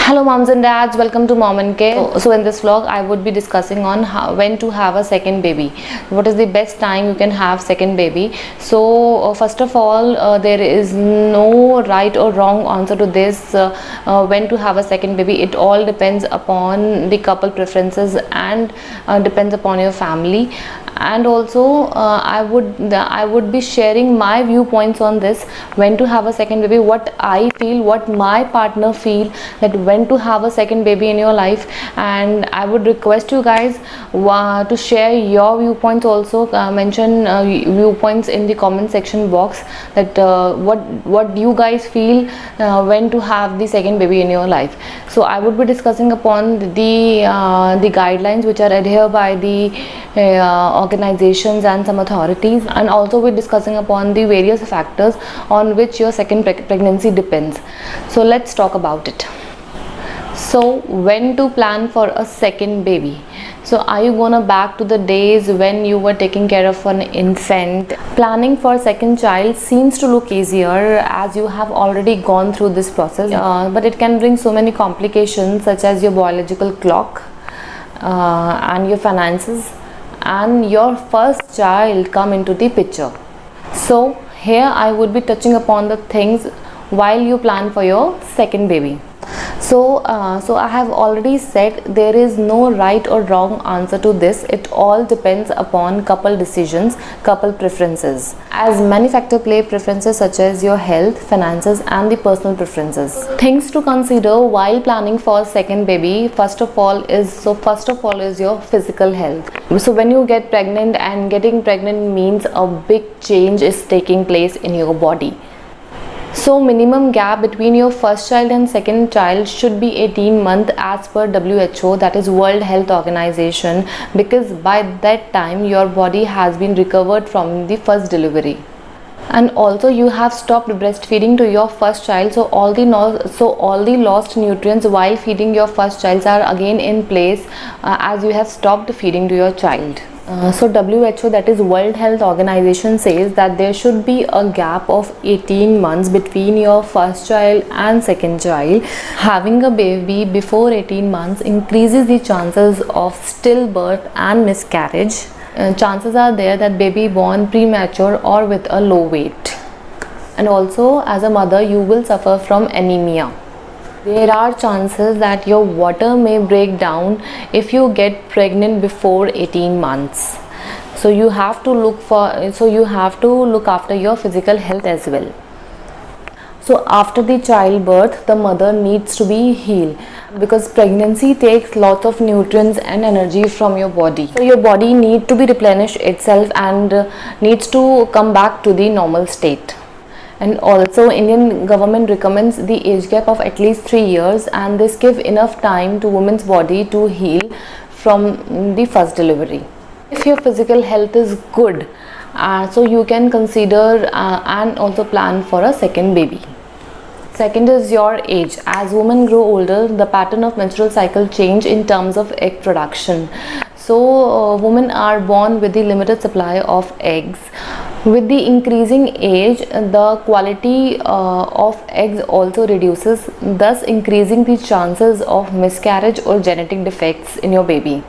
Hello moms and dads, welcome to Mom and Care. So in this vlog I would be discussing on when to have a second baby. What is the best time you can have second baby? So first of all, there is no right or wrong answer to this when to have a second baby. It all depends upon the couple preferences and depends upon your family. And also I would be sharing my viewpoints on this, when to have a second baby, what I feel, what my partner feel, that when to have a second baby in your life. And I would request you guys to share your viewpoints also. Mention viewpoints in the comment section box, that what you guys feel when to have the second baby in your life. So I would be discussing upon the guidelines which are adhered by the organizations and some authorities, and also we're discussing upon the various factors on which your second pregnancy depends. So let's talk about it. So when to plan for a second baby? So are you gonna back to the days when you were taking care of an infant? Planning for a second child seems to look easier as you have already gone through this process, but it can bring so many complications, such as your biological clock and your finances and your first child come into the picture. So here I would be touching upon the things while you plan for your second baby. So I have already said there is no right or wrong answer to this. It all depends upon couple decisions, couple preferences, as many factors play preferences such as your health, finances and the personal preferences. Things to consider while planning for a second baby, first of all is your physical health. So when you get pregnant, and getting pregnant means a big change is taking place in your body. So minimum gap between your first child and second child should be 18 months as per WHO, that is World Health Organization, because by that time your body has been recovered from the first delivery. And also you have stopped breastfeeding to your first child, so all the lost nutrients while feeding your first child are again in place as you have stopped feeding to your child. So WHO, that is World Health Organization, says that there should be a gap of 18 months between your first child and second child. Having a baby before 18 months increases the chances of stillbirth and miscarriage. Chances are there that baby born premature or with a low weight. And also as a mother you will suffer from anemia. There are chances that your water may break down if you get pregnant before 18 months. So you have to look after your physical health as well. So after the childbirth, the mother needs to be healed, because pregnancy takes lots of nutrients and energy from your body. So your body needs to be replenished itself and needs to come back to the normal state. And also Indian government recommends the age gap of at least 3 years, and this gives enough time to woman's body to heal from the first delivery. If your physical health is good, so you can consider and also plan for a second baby. Second is your age. As women grow older, the pattern of menstrual cycle change in terms of egg production. So women are born with the limited supply of eggs. With the increasing age, the quality of eggs also reduces, thus increasing the chances of miscarriage or genetic defects in your baby.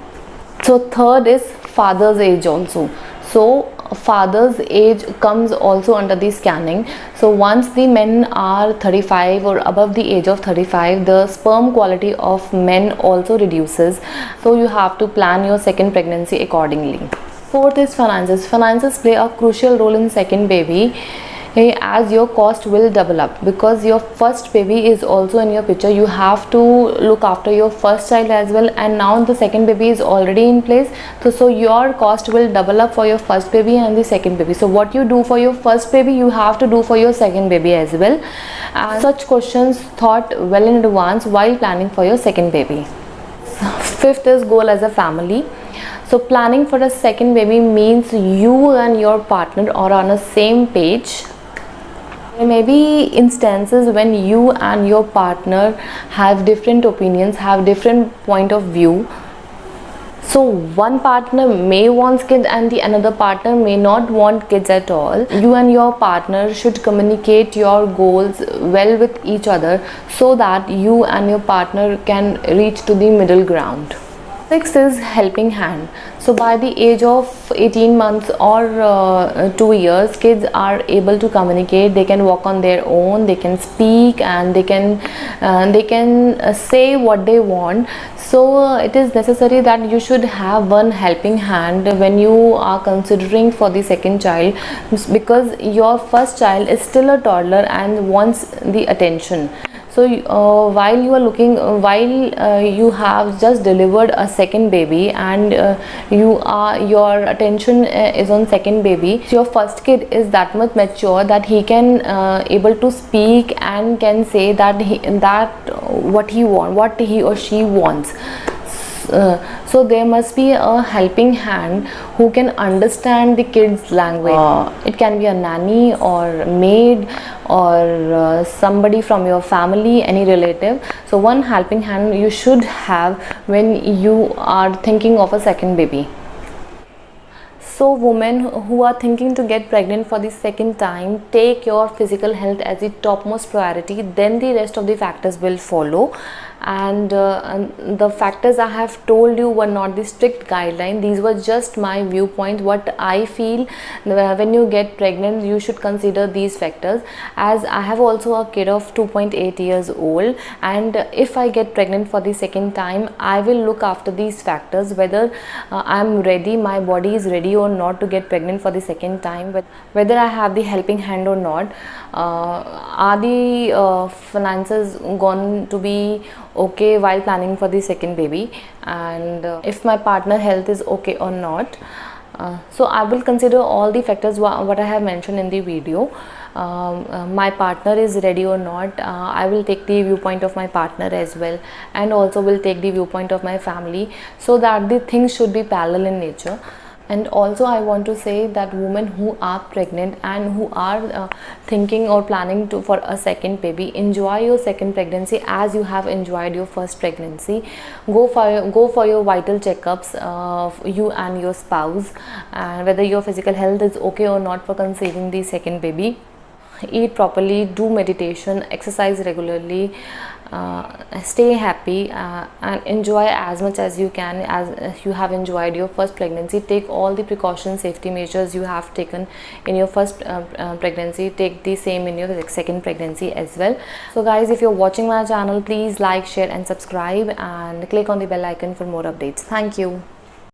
So third is father's age also. So father's age comes also under the scanning. So once the men are 35 or above the age of 35, the sperm quality of men also reduces. So you have to plan your second pregnancy accordingly. Fourth is finances. Finances play a crucial role in second baby, as your cost will double up, because your first baby is also in your picture. You have to look after your first child as well, and now the second baby is already in place. So your cost will double up for your first baby and the second baby. So what you do for your first baby, you have to do for your second baby as well. Such questions thought well in advance while planning for your second baby. Fifth is goal as a family. So planning for a second baby means you and your partner are on the same page. There may be instances when you and your partner have different opinions, have different point of view. So one partner may wants kids and the another partner may not want kids at all. You and your partner should communicate your goals well with each other so that you and your partner can reach to the middle ground. Six is helping hand. So by the age of 18 months or 2 years, kids are able to communicate. They can walk on their own, they can speak, and they can say what they want. So it is necessary that you should have one helping hand when you are considering for the second child, because your first child is still a toddler and wants the attention. So while you are looking, while you have just delivered a second baby and your attention is on second baby, your first kid is that much mature that he can able to speak and can say that what he or she wants. So there must be a helping hand who can understand the kids language. It can be a nanny or maid or somebody from your family, any relative. So one helping hand you should have when you are thinking of a second baby. So women who are thinking to get pregnant for the second time, take your physical health as the topmost priority, then the rest of the factors will follow. And the factors I have told you were not the strict guideline. These were just my viewpoint, what I feel when you get pregnant you should consider these factors, as I have also a kid of 2.8 years old, and if I get pregnant for the second time I will look after these factors, whether I am ready, my body is ready or not to get pregnant for the second time, whether I have the helping hand or not, are the finances going to be okay while planning for the second baby, and if my partner health is okay or not. So I will consider all the factors what I have mentioned in the video. My partner is ready or not, I will take the viewpoint of my partner as well, and also will take the viewpoint of my family, so that the things should be parallel in nature. And also I want to say that women who are pregnant and who are thinking or planning for a second baby, enjoy your second pregnancy as you have enjoyed your first pregnancy. Go for your vital checkups, you and your spouse, and whether your physical health is okay or not for conceiving the second baby. Eat properly, do meditation, exercise regularly, stay happy, and enjoy as much as you can as you have enjoyed your first pregnancy. Take all the precautions, safety measures you have taken in your first pregnancy, take the same in your second pregnancy as well. So guys, if you're watching my channel, please like, share and subscribe, and click on the bell icon for more updates. Thank you.